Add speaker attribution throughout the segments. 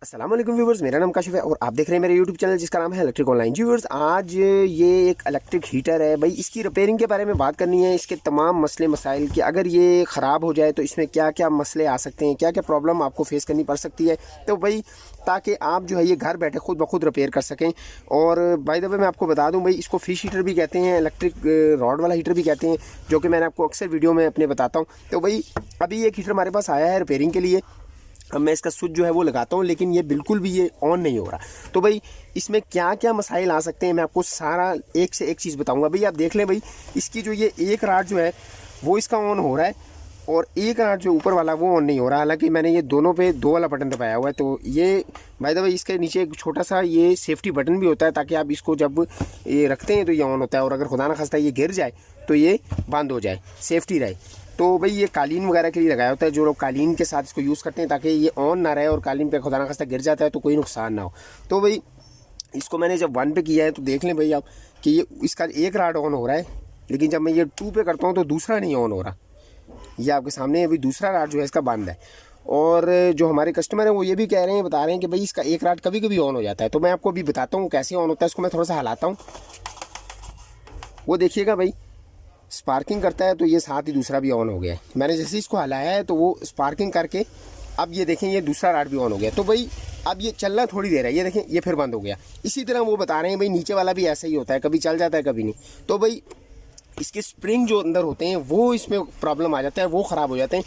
Speaker 1: अस्सलाम वालेकुम व्यूवर्स, मेरा नाम काशिफ है और आप देख रहे हैं मेरे यूट्यूब चैनल जिसका नाम है इलेक्ट्रिक ऑनलाइन। जी व्यूवर्स, आज ये एक इलेक्ट्रिक हीटर है भाई, इसकी रिपेयरिंग के बारे में बात करनी है, इसके तमाम मसले मसाइल कि अगर ये ख़राब हो जाए तो इसमें क्या क्या मसले आ सकते हैं, क्या क्या प्रॉब्लम आपको फेस करनी पड़ सकती है। तो भाई ताकि आप जो है ये घर बैठे खुद ब खुद रिपेयर कर सकें। और बाय द वे मैं आपको बता दूं भाई, इसको फिश हीटर भी कहते हैं, इलेक्ट्रिक रॉड वाला हीटर भी कहते हैं, जो कि मैंने आपको अक्सर वीडियो में अपने बताता हूँ। तो भाई अभी एक हीटर हमारे पास आया है रिपेयरिंग के लिए। अब मैं इसका स्विच जो है वो लगाता हूँ, लेकिन ये बिल्कुल भी ये ऑन नहीं हो रहा। तो भाई इसमें क्या क्या मसाइल आ सकते हैं मैं आपको सारा एक से एक चीज़ बताऊंगा। भाई आप देख लें भाई, इसकी जो ये एक राड जो है वो इसका ऑन हो रहा है और एक राड जो ऊपर वाला वो ऑन नहीं हो रहा। हालांकि मैंने ये दोनों पे दो वाला बटन दबाया हुआ है। तो ये बाय द वे इसके नीचे एक छोटा सा ये सेफ्टी बटन भी होता है, ताकि आप इसको जब ये रखते हैं तो ये ऑन होता है, और अगर खुदा ना खास्ता ये गिर जाए तो ये बंद हो जाए, सेफ्टी रहे। तो भाई ये कालीन वगैरह के लिए लगाया होता है, जो लोग कालीन के साथ इसको यूज़ करते हैं, ताकि ये ऑन ना रहे और कालीन पे खुदा ना खास्ता गिर जाता है तो कोई नुकसान ना हो। तो भाई इसको मैंने जब 1 पे किया है तो देख लें भाई आप कि ये इसका एक राड ऑन हो रहा है, लेकिन जब मैं ये 2 पे करता हूँ तो दूसरा नहीं ऑन हो रहा। ये आपके सामने अभी दूसरा राड जो है इसका बंद है। और जो हमारे कस्टमर हैं वो ये भी कह रहे हैं, बता रहे हैं कि भाई इसका एक राड कभी कभी ऑन हो जाता है। तो मैं आपको अभी बताता हूँ कैसे ऑन होता है। इसको मैं थोड़ा सा हिलाता हूँ, वो देखिएगा भाई स्पार्किंग करता है, तो ये साथ ही दूसरा भी ऑन हो गया है। मैंने जैसे इसको हिलाया है तो वो स्पार्किंग करके अब ये देखें ये दूसरा राड भी ऑन हो गया। तो भाई अब ये चलना थोड़ी देर है, ये देखें ये फिर बंद हो गया। इसी तरह वो बता रहे हैं भाई नीचे वाला भी ऐसा ही होता है, कभी चल जाता है कभी नहीं। तो भाई इसके स्प्रिंग जो अंदर होते हैं वो इसमें प्रॉब्लम आ जाता है, वो ख़राब हो जाते हैं।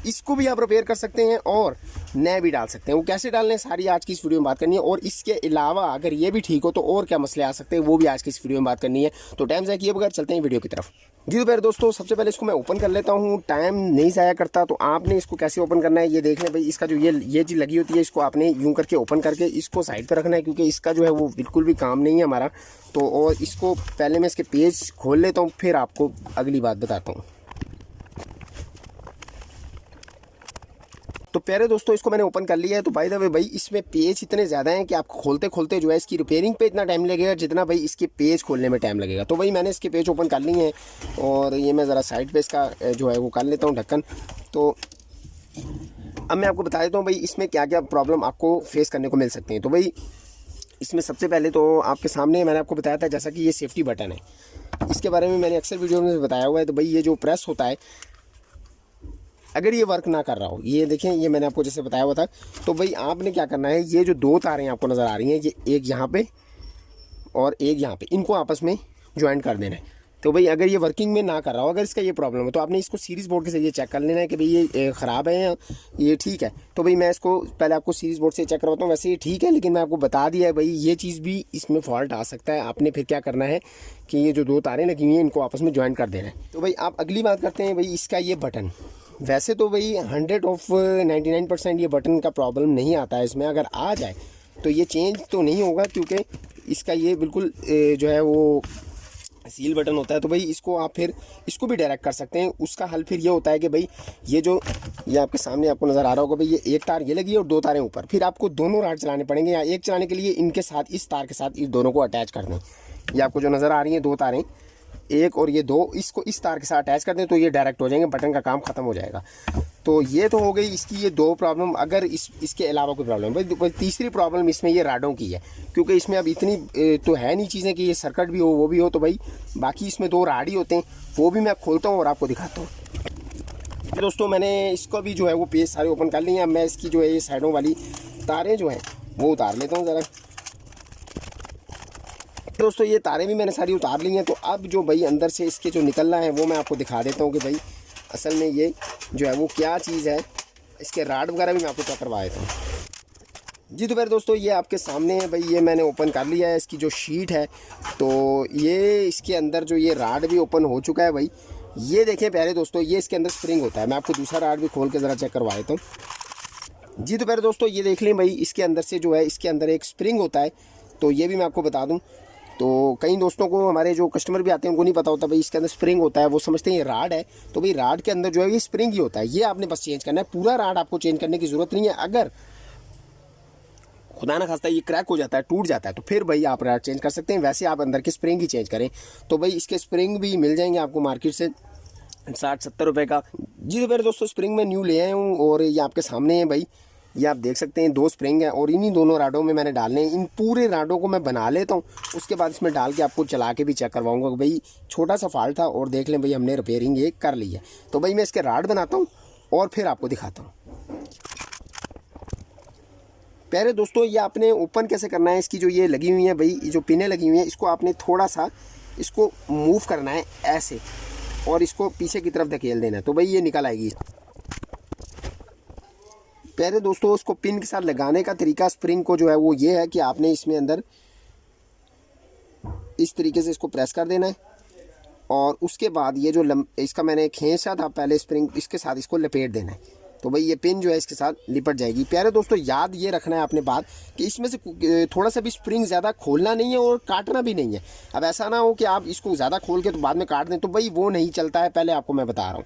Speaker 1: इसको भी आप रिपेयर कर सकते हैं और नए भी डाल सकते हैं। वो कैसे डालने हैं सारी आज की इस वीडियो में बात करनी है। और इसके अलावा अगर ये भी ठीक हो तो और क्या मसले आ सकते हैं वो भी आज की इस वीडियो में बात करनी है। तो टाइम ज़ाया किए बगैर चलते हैं वीडियो की तरफ। जी तो फिर दोस्तों, सबसे पहले इसको मैं ओपन कर लेता हूँ, टाइम नहीं ज़ाया करता। तो आपने इसको कैसे ओपन करना है ये देख लें भाई। इसका जो ये चीज़ लगी होती है, इसको आपने यूँ करके ओपन करके इसको साइड पर रखना है, क्योंकि इसका जो है वो बिल्कुल भी काम नहीं है हमारा। तो और इसको पहले मैं इसके पेज खोल लेता हूँ, फिर आपको अगली बात बताता हूँ। तो प्यारे दोस्तों, इसको मैंने ओपन कर लिया है। तो बाय द वे भाई इसमें पेज इतने ज़्यादा हैं कि आपको खोलते खोलते जो है इसकी रिपेयरिंग पे इतना टाइम लगेगा जितना भाई इसके पेज खोलने में टाइम लगेगा। तो भाई मैंने इसके पेज ओपन कर लिए हैं और ये मैं ज़रा साइड पे इसका जो है वो कर लेता हूँ ढक्कन। तो अब मैं आपको बता देता हूँ भाई इसमें क्या क्या प्रॉब्लम आपको फेस करने को मिल सकती हैं। तो भाई इसमें सबसे पहले तो आपके सामने मैंने आपको बताया था जैसा कि ये सेफ्टी बटन है, इसके बारे में मैंने अक्सर वीडियो में बताया हुआ है। तो भाई ये जो प्रेस होता है, अगर ये वर्क ना कर रहा हो, ये देखें ये मैंने आपको जैसे बताया हुआ था, तो भाई आपने क्या करना है, ये जो दो तारें आपको नज़र आ रही हैं, ये एक यहाँ पे और एक यहाँ पे, इनको आपस में ज्वाइन कर देना है। तो भाई अगर ये वर्किंग में ना कर रहा हो, अगर इसका ये प्रॉब्लम है, तो आपने इसको सीरीज़ बोर्ड के जरिए चेक कर लेना है कि भाई ये ख़राब है या ये ठीक है। तो भाई मैं इसको पहले आपको सीरीज़ बोर्ड से चेक करवाता हूँ। वैसे ये ठीक है, लेकिन मैं आपको बता दिया है भाई ये चीज़ भी इसमें फॉल्ट आ सकता है। आपने फिर क्या करना है कि ये जो दो तारें लगी हुई हैं इनको आपस में ज्वाइन कर देना है। तो भाई आप अगली बात करते हैं भाई इसका ये बटन। वैसे तो भाई 100 ऑफ 99% ये बटन का प्रॉब्लम नहीं आता है इसमें। अगर आ जाए तो ये चेंज तो नहीं होगा, क्योंकि इसका ये बिल्कुल जो है वो सील बटन होता है। तो भाई इसको आप फिर इसको भी डायरेक्ट कर सकते हैं। उसका हल फिर ये होता है कि भाई ये आपके सामने आपको नज़र आ रहा होगा भाई, ये एक तार ये लगी है और दो तारें ऊपर, फिर आपको दोनों राड चलाने पड़ेंगे, या एक चलाने के लिए इनके साथ इस तार के साथ इस दोनों को अटैच कर दें। ये आपको जो नज़र आ रही हैं दो तारें, एक और ये दो, इसको इस तार के साथ अटैच कर दें तो ये डायरेक्ट हो जाएंगे, बटन का काम ख़त्म हो जाएगा। तो ये तो हो गई इसकी ये दो प्रॉब्लम। अगर इसके अलावा कोई प्रॉब्लम भाई तीसरी प्रॉब्लम इसमें ये राडों की है, क्योंकि इसमें अब इतनी तो है नहीं चीज़ें कि ये सर्किट भी हो वो भी हो। तो भाई बाकी इसमें दो राड ही होते हैं, वो भी मैं खोलता हूँ और आपको दिखाता हूँ। दोस्तों मैंने इसको भी जो है वो पेज सारे ओपन कर लिए हैं। अब मैं इसकी जो है ये साइडों वाली तारें जो हैं वो उतार लेता हूँ ज़रा। दोस्तों ये तारें भी मैंने सारी उतार ली हैं। तो अब जो भाई अंदर से इसके जो निकलना है वो मैं आपको दिखा देता हूँ कि भाई असल में ये जो है वो क्या चीज़ है। इसके राड वगैरह भी मैं आपको चेक करवा देता हूँ। जी तो फिर दोस्तों ये आपके सामने है भाई, ये मैंने ओपन कर लिया है। इसकी जो शीट है तो ये इसके अंदर जो ये राड भी ओपन हो चुका है भाई। ये देखें प्यारे दोस्तों, ये इसके अंदर स्प्रिंग होता है। मैं आपको दूसरा राड भी खोल के ज़रा चेक करवा देता हूँ। जी तो फिर दोस्तों ये देख लें भाई, इसके अंदर से जो है इसके अंदर एक स्प्रिंग होता है। तो ये भी मैं आपको बता दूँ, तो कई दोस्तों को, हमारे जो कस्टमर भी आते हैं उनको नहीं पता होता भाई इसके अंदर स्प्रिंग होता है, वो समझते हैं ये राड है। तो भाई राड के अंदर जो है ये स्प्रिंग ही होता है। ये आपने बस चेंज करना है, पूरा राड आपको चेंज करने की ज़रूरत नहीं है। अगर खुदा ना खास्ता ये क्रैक हो जाता है, टूट जाता है, तो फिर भाई आप राड चेंज कर सकते हैं। वैसे आप अंदर के स्प्रिंग ही चेंज करें। तो भाई इसके स्प्रिंग भी मिल जाएंगे आपको मार्केट से 60-70 रुपये का। जी तो फिर दोस्तों स्प्रिंग में न्यू ले आया हूँ और ये आपके सामने है भाई। ये आप देख सकते हैं 2 स्प्रिंग है और इन्हीं दोनों राडों में मैंने डालने हैं। इन पूरे राडों को मैं बना लेता हूँ, उसके बाद इसमें डाल के आपको चला के भी चेक करवाऊँगा कि भाई छोटा सा फॉल्ट था और देख लें भाई हमने रिपेयरिंग ये कर ली है। तो भाई मैं इसके राड बनाता हूँ और फिर आपको दिखाता हूँ। प्यारे दोस्तों, ये आपने ओपन कैसे करना है, इसकी जो ये लगी हुई है भाई, जो पिनें लगी हुई हैं, इसको आपने थोड़ा सा इसको मूव करना है ऐसे और इसको पीछे की तरफ धकेल देना है, तो भाई ये निकल आएगी। प्यारे दोस्तों, उसको पिन के साथ लगाने का तरीका स्प्रिंग को जो है वो ये है कि आपने इसमें अंदर इस तरीके से इसको प्रेस कर देना है और उसके बाद ये जो इसका मैंने खींचा था पहले स्प्रिंग, इसके साथ इसको लपेट देना है, तो भाई ये पिन जो है इसके साथ लिपट जाएगी। प्यारे दोस्तों, याद ये रखना है आपने बात कि इसमें से थोड़ा सा भी स्प्रिंग ज़्यादा खोलना नहीं है और काटना भी नहीं है। अब ऐसा ना हो कि आप इसको ज़्यादा खोल के तो बाद में काट दें, तो भाई वो नहीं चलता है। पहले आपको मैं बता रहा हूँ,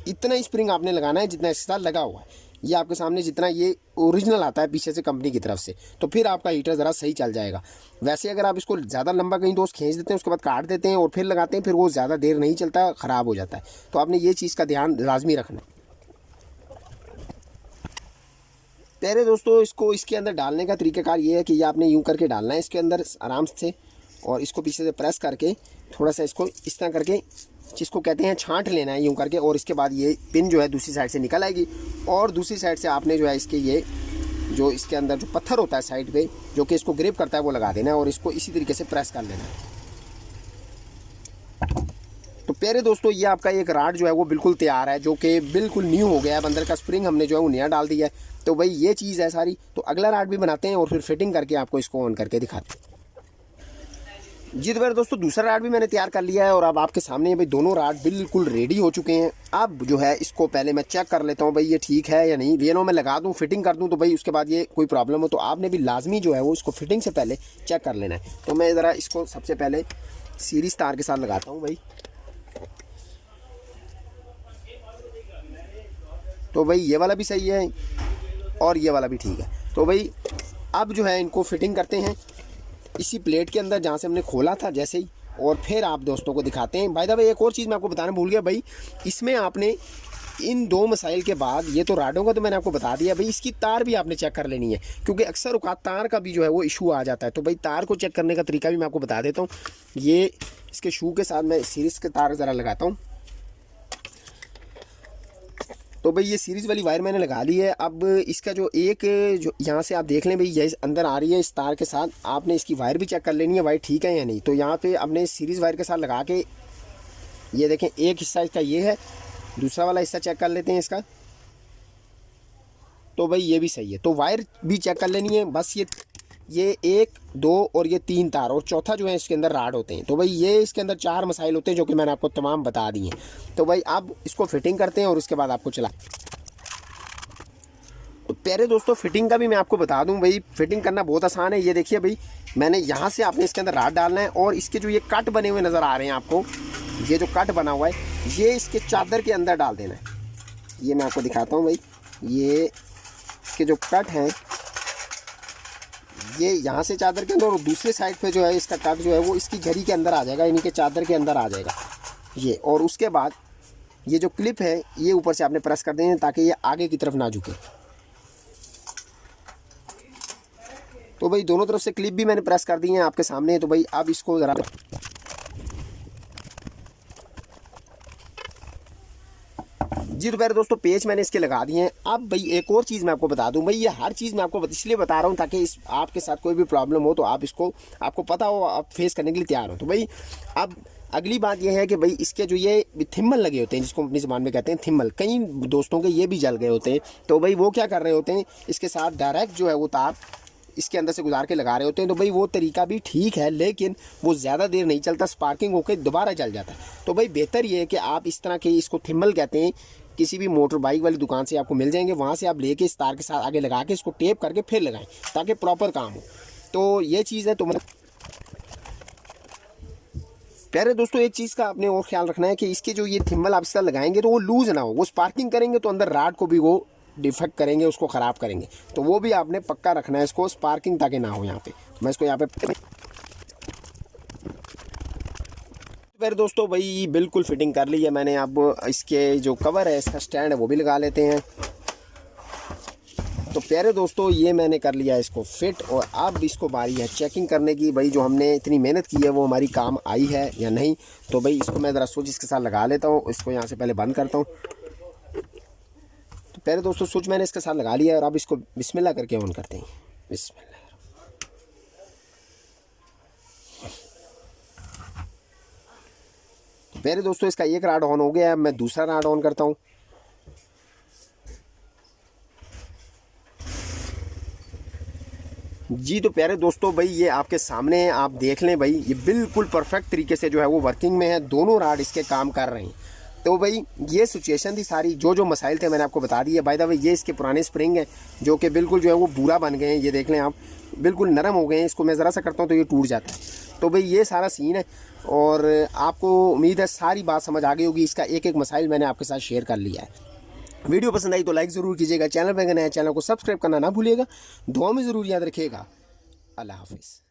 Speaker 1: इतना स्प्रिंग आपने लगाना है जितना इसके साथ लगा हुआ है। ये आपके सामने जितना ये ओरिजिनल आता है पीछे से कंपनी की तरफ से, तो फिर आपका हीटर ज़रा सही चल जाएगा। वैसे अगर आप इसको ज़्यादा लंबा कहीं दोस्त खींच देते हैं, उसके बाद काट देते हैं और फिर लगाते हैं, फिर वो ज़्यादा देर नहीं चलता, ख़राब हो जाता है। तो आपने ये चीज़ का ध्यान लाजमी रखना है। प्यारे दोस्तों, इसको इसके अंदर डालने का तरीकाकार ये है कि ये आपने यूं करके डालना है इसके अंदर आराम से, और इसको पीछे से प्रेस करके थोड़ा सा इसको इस तरह करके, जिसको कहते हैं छांट लेना है यूं करके, और इसके बाद ये पिन जो है दूसरी साइड से निकल आएगी और दूसरी साइड से आपने जो है इसके ये जो इसके अंदर जो पत्थर होता है साइड पे जो कि इसको ग्रिप करता है वो लगा देना है और इसको इसी तरीके से प्रेस कर लेना है। तो प्यारे दोस्तों, ये आपका एक राड जो है वो बिल्कुल तैयार है, जो कि बिल्कुल न्यू हो गया है। अंदर का स्प्रिंग हमने जो है वो नया डाल दिया है। तो भाई ये चीज़ है सारी। तो अगला राड भी बनाते हैं और फिर फिटिंग करके आपको इसको ऑन करके दिखाते हैं। जी तो मेरे दोस्तों, दूसरा राड भी मैंने तैयार कर लिया है और अब आपके सामने भाई दोनों राड बिल्कुल रेडी हो चुके हैं। अब जो है इसको पहले मैं चेक कर लेता हूँ भाई ये ठीक है या नहीं। वेनो में लगा दूँ, फिटिंग कर दूँ, तो भाई उसके बाद ये कोई प्रॉब्लम हो तो आपने भी लाजमी जो है वो इसको फिटिंग से पहले चेक कर लेना है। तो मैं ज़रा इसको सबसे पहले सीरीज तार के साथ लगाता हूँ भाई। तो भाई ये वाला भी सही है और ये वाला भी ठीक है। तो भाई अब जो है इनको फिटिंग करते हैं इसी प्लेट के अंदर जहाँ से हमने खोला था जैसे ही, और फिर आप दोस्तों को दिखाते हैं। भाई एक और चीज़ मैं आपको बताना भूल गया भाई, इसमें आपने इन 2 मसाइल के बाद, ये तो राडों का तो मैंने आपको बता दिया भाई, इसकी तार भी आपने चेक कर लेनी है, क्योंकि अक्सर औकात तार का भी जो है वो इशू आ जाता है। तो भाई तार को चेक करने का तरीका भी मैं आपको बता देता हूँ। ये इसके शू के साथ मैं सीरीज़ के तार ज़रा लगाता हूँ। तो भाई ये सीरीज़ वाली वायर मैंने लगा ली है। अब इसका जो यहाँ से आप देख लें भाई, ये अंदर आ रही है इस तार के साथ, आपने इसकी वायर भी चेक कर लेनी है वायर ठीक है या नहीं। तो यहाँ पे आपने सीरीज़ वायर के साथ लगा के ये देखें, एक हिस्सा इसका ये है, दूसरा वाला हिस्सा चेक कर लेते हैं इसका। तो भाई ये भी सही है। तो वायर भी चेक कर लेनी है। बस ये 1, 2 और ये 3 तार और चौथा जो है इसके अंदर राड होते हैं। तो भाई ये इसके अंदर 4 मसाइल होते हैं जो कि मैंने आपको तमाम बता दिए हैं। तो भाई अब इसको फिटिंग करते हैं और उसके बाद आपको चला। तो प्यारे दोस्तों, फिटिंग का भी मैं आपको बता दूं भाई, फिटिंग करना बहुत आसान है। ये देखिए भाई, मैंने यहाँ से आपने इसके अंदर राड डालना है और इसके जो ये कट बने हुए नज़र आ रहे हैं आपको, ये जो कट बना हुआ है ये इसके चादर के अंदर डाल देना है। ये मैं आपको दिखाता हूँ भाई, ये इसके जो कट हैं ये यहाँ से चादर के अंदर, और दूसरे साइड पे जो है इसका कट जो है वो इसकी घड़ी के अंदर आ जाएगा, यानी कि चादर के अंदर आ जाएगा ये। और उसके बाद ये जो क्लिप है ये ऊपर से आपने प्रेस कर देना है ताकि ये आगे की तरफ ना झुके। तो भाई दोनों तरफ से क्लिप भी मैंने प्रेस कर दी है आपके सामने। तो भाई अब इसको ज़रा जी तो प्यारे दोस्तों, पेच मैंने इसके लगा दिए हैं। अब भाई एक और चीज़ मैं आपको बता दूं भाई, ये हर चीज़ मैं आपको इसलिए बता रहा हूं ताकि आपके साथ कोई भी प्रॉब्लम हो तो आप इसको, आपको पता हो, आप फेस करने के लिए तैयार हो। तो भाई अब अगली बात यह है कि भाई इसके जो ये थिम्मल लगे होते हैं, जिसको अपनी ज़बान में कहते हैं थिम्मल, कई दोस्तों के ये भी जल गए होते हैं। तो भाई वो क्या कर रहे होते हैं, इसके साथ डायरेक्ट जो है वो तार इसके अंदर से गुजार के लगा रहे होते हैं। तो भाई वो तरीका भी ठीक है, लेकिन वो ज़्यादा देर नहीं चलता, स्पार्किंग होकर दोबारा जल जाता है। तो भाई बेहतर ये है कि आप इस तरह के, इसको थिम्मल कहते हैं, किसी भी मोटर बाइक वाली दुकान से आपको मिल जाएंगे, वहाँ से आप लेके इस तार के साथ आगे लगा के इसको टेप करके फिर लगाएं ताकि प्रॉपर काम हो। तो ये चीज़ है। तो प्यारे दोस्तों, एक चीज़ का आपने और ख्याल रखना है कि इसके जो ये थिम्बल आप इस तरह लगाएंगे तो वो लूज़ ना हो। वो स्पार्किंग करेंगे तो अंदर राड को भी वो डिफेक्ट करेंगे, उसको ख़राब करेंगे। तो वो भी आपने पक्का रखना है इसको, स्पार्किंग ताकि ना हो। यहाँ पे मैं इसको यहाँ पे फिर दोस्तों भाई बिल्कुल फिटिंग कर ली है मैंने। अब इसके जो कवर है, इसका स्टैंड है, वो भी लगा लेते हैं। तो प्यारे दोस्तों ये मैंने कर लिया इसको फिट, और अब इसको बारी है चेकिंग करने की भाई जो हमने इतनी मेहनत की है वो हमारी काम आई है या नहीं। तो भाई इसको मैं ज़रा स्विच इसके साथ लगा लेता हूँ, इसको यहाँ से पहले बंद करता हूँ। तो प्यारे दोस्तों स्विच मैंने इसके साथ लगा लिया है और अब इसको बिस्मिल्लाह करके ऑन करते हैं। बिस्मिल्लाह। प्यारे दोस्तों इसका एक राड ऑन हो गया है, मैं दूसरा राड ऑन करता हूँ। जी तो प्यारे दोस्तों भाई ये आपके सामने है, आप देख लें भाई ये बिल्कुल परफेक्ट तरीके से जो है वो वर्किंग में है, दोनों राड इसके काम कर रहे हैं। तो भाई ये सिचुएशन थी सारी, जो मसाइल थे मैंने आपको बता दिए। बाय द वे ये इसके पुराने स्प्रिंग हैं जो कि बिल्कुल जो है वो बुरा बन गए हैं, ये देख लें आप, बिल्कुल नरम हो गए हैं। इसको मैं ज़रा सा करता हूँ तो ये टूट जाता है। तो भाई ये सारा सीन है और आपको उम्मीद है सारी बात समझ आ गई होगी। इसका एक एक मसाइल मैंने आपके साथ शेयर कर लिया है। वीडियो पसंद आई तो लाइक ज़रूर कीजिएगा, चैनल पर नया चैनल को सब्सक्राइब करना ना भूलिएगा, दुआ में ज़रूर याद रखिएगा। अल्लाह हाफिज़।